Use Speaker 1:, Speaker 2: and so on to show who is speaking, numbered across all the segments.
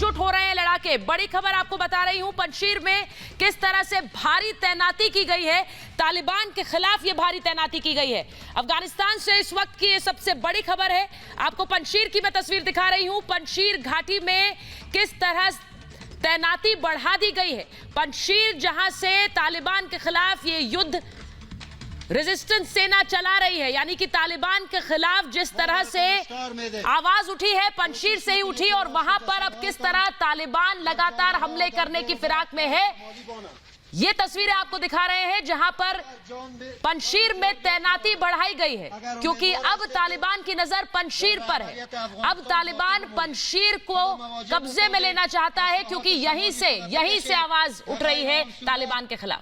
Speaker 1: एकजुट हो रहे हैं लड़ाके। बड़ी खबर आपको बता रही हूं, पंजशीर में किस तरह से भारी तैनाती की गई है, तालिबान के खिलाफ ये भारी तैनाती की गई है। अफगानिस्तान से इस वक्त की ये सबसे बड़ी खबर है। आपको पंजशीर की मैं तस्वीर दिखा रही हूं। पंजशीर घाटी में किस तरह तैनाती बढ़ा दी गई है। पंजशीर जहां से तालिबान के खिलाफ ये युद्ध रेजिस्टेंस सेना चला रही है, यानी कि तालिबान के खिलाफ जिस तरह से आवाज उठी है पंजशीर से ही उठी, और वहां पर अब किस तरह तालिबान लगातार हमले करने की फिराक में है, ये तस्वीरें आपको दिखा रहे हैं जहां पर पंजशीर में तैनाती बढ़ाई गई है, क्योंकि अब तालिबान की नजर पंजशीर पर है। अब तालिबान पंजशीर को कब्जे में लेना चाहता है, क्योंकि यहीं से आवाज उठ रही है तालिबान के खिलाफ।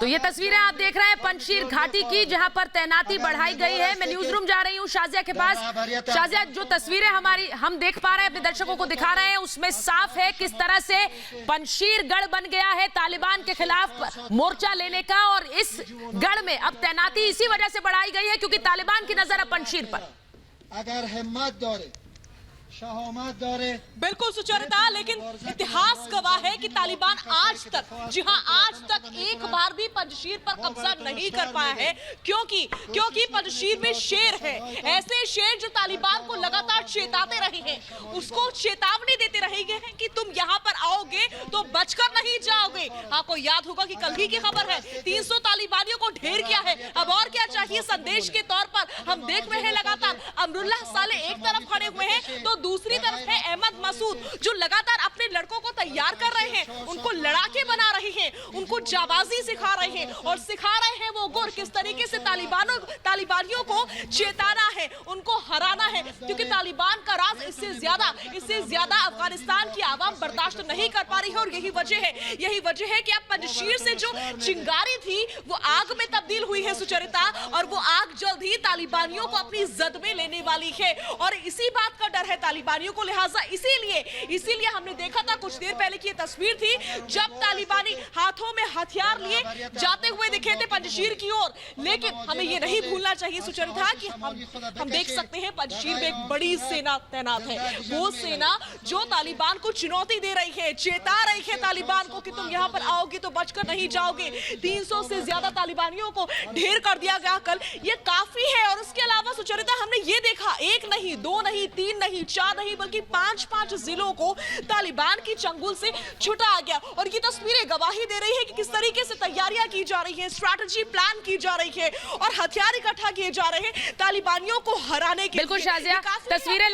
Speaker 1: तो ये तस्वीरें आप देख रहे हैं पंजशीर घाटी की, जहां पर तैनाती बढ़ाई गई है। मैं न्यूज रूम जा रही हूं शाजिया के पास। शाजिया, जो तस्वीरें हम देख पा रहे हैं, अपने दर्शकों को दिखा रहे हैं, उसमें साफ है किस तरह से पंजशीर गढ़ बन गया है तालिबान के खिलाफ मोर्चा लेने का, और इस गढ़ में अब तैनाती इसी वजह से बढ़ाई गई है क्योंकि तालिबान की नजर अब पंजशीर पर।
Speaker 2: अगर हिम्मत दौरे, शहामत दौरे।
Speaker 3: बिल्कुल सुचरिता, लेकिन इतिहास गवाह है कि तालिबान आज तक, जी हां, आज तक एक बार भी पंजशीर पर कब्जा नहीं कर पाया है, क्योंकि पंजशीर में शेर है। ऐसे शेर जो तालिबान को लगातार चेताते रहे हैं, उसको चेतावनी देते रहे हैं कि तुम यहां पर आओगे तो बचकर नहीं जाओगे। आपको याद होगा कि कल ही की खबर है, 300 तालिबानियों को ढेर किया है। अब और क्या चाहिए संदेश के तौर पर? हम देख रहे हैं लगातार अमरुल्लाह साले एक तरफ खड़े हुए हैं, तो दूसरी तरफ है अहमद मसूद, जो लगातार अपने लड़कों को तैयार कर रहे हैं, उनको लड़ाके बना रहे हैं, उनको जाबाजी सिखा रहे हैं, और सिखा रहे हैं वो गुर किस तरीके से तालिबानियों को चेताना है, उनको हराना है, क्योंकि तालिबान का राज इससे ज्यादा अफगानिस्तान की आवाम बर्दाश्त नहीं कर पा रही है। और यही वजह है कि अब पंजशीर से जो चिंगारी थी वो आग में तब्दील हुई है सुचरिता, और वो आग जल्द ही तालिबानियों को अपनी जद में लेने वाली है, और इसी बात का डर है तालिबानियों को। लिहाजा इसीलिए हमने देखा था कुछ देर पहले की ये तस्वीर थी, जब तालिबानी हाथों में हथियार लिए जाते हुए दिखे थे पंजशीर की ओर। लेकिन हमें ये नहीं भूलना चाहिए सुचरिता कि हम देख सकते हैं पंजशीर में एक बड़ी सेना तैनात है, वो सेना जो तालिबान को चुनौती दे रही है, चेता रही है तालिबान को कि तुम यहाँ पर आओगे तो बचकर नहीं जाओगे। 300 से ज्यादा तालिबानियों को ढेर कर दिया गया कल, ये काफी है। और उसके अलावा सुचरिता, हमने ये देखा, 1 नहीं, 2 नहीं, 3 नहीं, 4 नहीं, बल्कि 5 जिलों को तालिबान की चंगुल से छुटा गया। और ये तस्वीरें गवाही दे रही है कि किस तरीके से तैयारियां की जा रही है, स्ट्रैटेजी प्लान की जा रही है, और हथियार इकट्ठा किए जा रहे हैं तालिबानियों को हराने के लिए।
Speaker 1: बिल्कुल शाजिया, तस्वीरें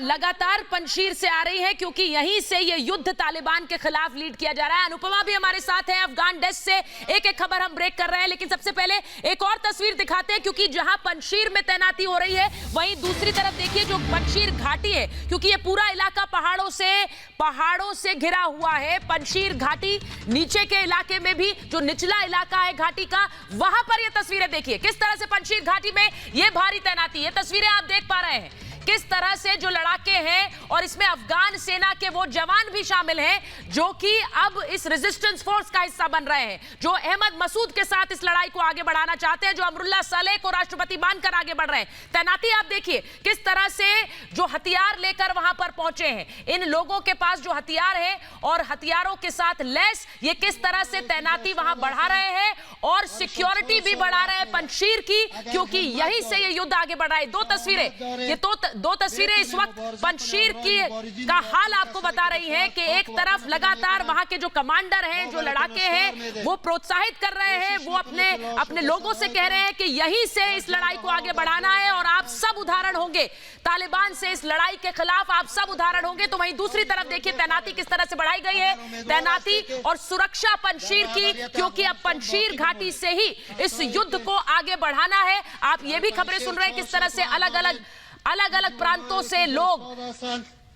Speaker 1: लगातार पंजशीर से आ रही है, क्योंकि यहीं से ये युद्ध तालिबान के खिलाफ लीड किया जा रहा है। अनुपमा भी हमारे साथ है अफगान डेस्क से, एक खबर हम ब्रेक कर रहे हैं, लेकिन सबसे पहले एक और तस्वीर दिखाते हैं, क्योंकि जहां पंजशीर में तैनाती हो रही है, वहीं दूसरी तरफ देखिए जो पंजशीर घाटी है, क्योंकि ये पूरा इलाका पहाड़ों से घिरा हुआ है। पंजशीर घाटी नीचे के इलाके में भी जो निचला इलाका है घाटी का, वहां पर ये तस्वीरें देखिए किस तरह से पंजशीर घाटी में ये भारी तैनाती है। तस्वीरें आप देख पा रहे हैं किस तरह से जो लड़ाके हैं, और इसमें अफगान सेना के वो जवान भी शामिल हैं जो कि अब इस रेजिस्टेंस फोर्स का हिस्सा बन रहे हैं, जो अहमद मसूद के साथ इस लड़ाई को आगे बढ़ाना चाहते हैं, जो अमरुल्लाह सालेह को राष्ट्रपति मानकर आगे बढ़ रहे हैं। तैनाती आप देखिए किस तरह से जो हथियार लेकर वहां पर पहुंचे हैं, इन लोगों के पास जो हथियार है और हथियारों के साथ लैस ये किस तरह से तैनाती वहां बढ़ा रहे हैं, और सिक्योरिटी भी बढ़ा रहे हैं पंजशीर की, क्योंकि यहीं से ये युद्ध आगे बढ़ रहा है। दो तस्वीरें, ये दो तस्वीरें इस वक्त पंजशीर की का हाल आपको बता रही हैं कि एक तरफ लगातार वहां के जो कमांडर हैं, जो लड़ाके हैं, वो प्रोत्साहित कर रहे हैं, वो अपने लोगों से कह रहे हैं कि यहीं से इस लड़ाई को आगे बढ़ाना है और आप सब उदाहरण होंगे तालिबान से इस लड़ाई के खिलाफ, आप सब उदाहरण होंगे। तो वहीं दूसरी तरफ देखिए तैनाती किस तरह से बढ़ाई गई है, तैनाती और सुरक्षा पंजशीर की, क्योंकि अब पंजशीर घाटी से ही इस युद्ध को आगे बढ़ाना है। आप ये भी खबरें सुन रहे हैं किस तरह से अलग अलग प्रांतों से लोग,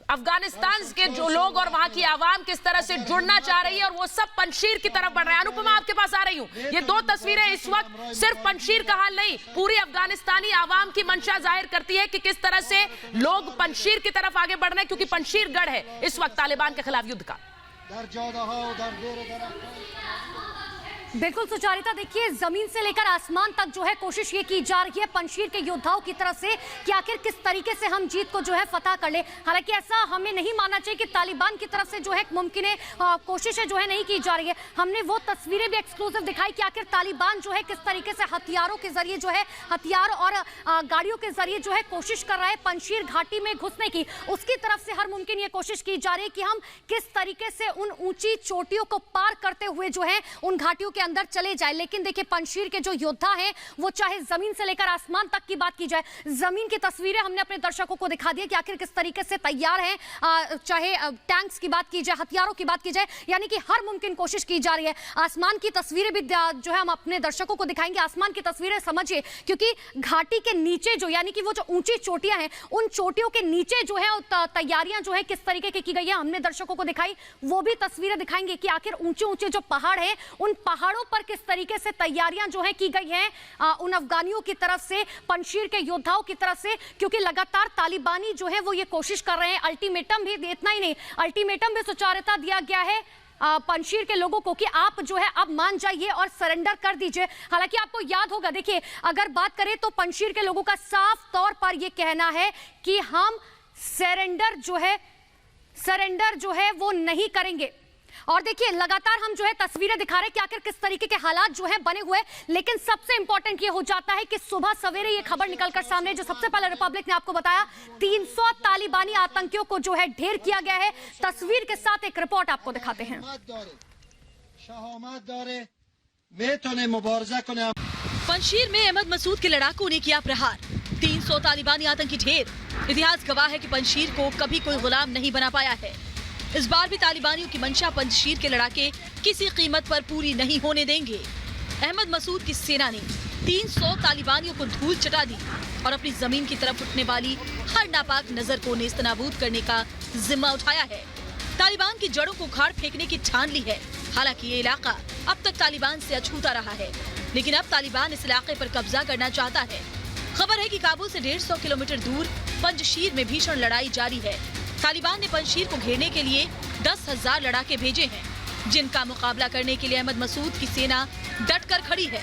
Speaker 1: अफगानिस्तान के जो लोग और वहां की आवाम किस तरह से जुड़ना चाह रही है और वो सब पंजशीर की तरफ बढ़ रहे हैं। अनुपमा, आपके पास आ रही हूं। ये दो तस्वीरें इस वक्त सिर्फ पंजशीर का हाल नहीं, पूरी अफगानिस्तानी आवाम की मंशा जाहिर करती है कि किस तरह से लोग पंजशीर की तरफ आगे बढ़ रहे हैं, क्योंकि पंजशीर गढ़ है इस वक्त तालिबान के खिलाफ युद्ध का।
Speaker 4: बिल्कुल सुचारिता, देखिए जमीन से लेकर आसमान तक जो है कोशिश ये की जा रही है पंजशीर के योद्धाओं की तरफ से कि आखिर किस तरीके से हम जीत को जो है फतह कर ले। हालांकि ऐसा हमें नहीं मानना चाहिए कि तालिबान की तरफ से जो है मुमकिन कोशिशें जो है नहीं की जा रही है। हमने वो तस्वीरें भी एक्सक्लूसिव दिखाई कि आखिर तालिबान जो है किस तरीके से हथियारों के जरिए जो है, हथियार और गाड़ियों के जरिए जो है कोशिश कर रहा है पंजशीर घाटी में घुसने की। उसकी तरफ से हर मुमकिन ये कोशिश की जा रही है कि हम किस तरीके से उन ऊंची चोटियों को पार करते हुए जो है उन घाटियों के अंदर चले जाए। लेकिन देखिए पंजशीर के जो योद्धा हैं, वो चाहे जमीन से लेकर आसमान तक की बात की जाए, जमीन की तस्वीरें हमने अपने दर्शकों को दिखा दी कि आखिर किस तरीके से तैयार हैं, चाहे टैंक्स की बात की जाए, हथियारों की बात की जाए, यानी कि हर मुमकिन कोशिश की जा रही है। आसमान की तस्वीरें भी जो है हम अपने दर्शकों को दिखाएंगे। आसमान की तस्वीरें समझिए, क्योंकि घाटी के नीचे जो, यानी कि वो जो ऊंची चोटियां हैं, उन चोटियों के नीचे जो है तैयारियां जो है किस तरीके की गई है हमने दर्शकों को दिखाई। वो भी तस्वीरें दिखाएंगे कि आखिर ऊंचे ऊंचे जो पहाड़ है, उन पहाड़ों पर किस तरीके से तैयारियां जो है की गई हैं उन अफगानियों की तरफ से, पंजशीर के योद्धाओं की तरफ से, क्योंकि लगातार तालिबानी जो है वो ये कोशिश कर रहे हैं। अल्टीमेटम भी, इतना ही नहीं, अल्टीमेटम भी सुचारिता दिया गया है पंजशीर के लोगों को कि आप जो है अब मान जाइए और सरेंडर कर दीजिए। हालांकि आपको याद होगा, देखिए अगर बात करें तो पंजशीर के लोगों का साफ तौर पर यह कहना है कि हम सरेंडर जो है वो नहीं करेंगे। और देखिए लगातार हम जो है तस्वीरें दिखा रहे हैं कि आखिर किस तरीके के हालात जो है बने हुए। लेकिन सबसे इंपॉर्टेंट ये हो जाता है कि सुबह सवेरे ये खबर निकलकर सामने, जो सबसे पहले रिपब्लिक ने आपको बताया, 300 तालिबानी आतंकियों को जो है ढेर किया गया है। तस्वीर के साथ एक रिपोर्ट आपको दिखाते हैं।
Speaker 3: पंजशीर में अहमद मसूद के लड़ाकों ने किया प्रहार, 300 तालिबानी आतंकी ढेर। इतिहास गवाह है कि पंजशीर को कभी कोई गुलाम नहीं बना पाया है। इस बार भी तालिबानियों की मंशा पंजशीर के लड़ाके किसी कीमत पर पूरी नहीं होने देंगे। अहमद मसूद की सेना ने 300 तालिबानियों को धूल चटा दी और अपनी जमीन की तरफ उठने वाली हर नापाक नजर को नेस्तनाबूद करने का जिम्मा उठाया है। तालिबान की जड़ों को उखाड़ फेंकने की ठान ली है। हालांकि ये इलाका अब तक तालिबान से अछूता रहा है, लेकिन अब तालिबान इस इलाके पर कब्जा करना चाहता है। खबर है कि काबुल से 150 किलोमीटर दूर पंजशीर में भीषण लड़ाई जारी है। तालिबान ने पंजशीर को घेरने के लिए 10,000 लड़ाके भेजे हैं, जिनका मुकाबला करने के लिए अहमद मसूद की सेना डटकर खड़ी है।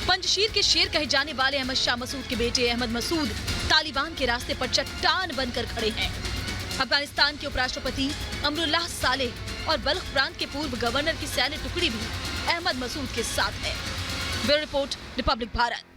Speaker 3: पंजशीर के शेर कहे जाने वाले अहमद शाह मसूद के बेटे अहमद मसूद तालिबान के रास्ते पर चट्टान बनकर खड़े हैं। अफगानिस्तान के उपराष्ट्रपति अमरुल्लाह सालेह और बल्ख प्रांत के पूर्व गवर्नर की सैन्य टुकड़ी भी अहमद मसूद के साथ है। Bureau report, Republic Bharat.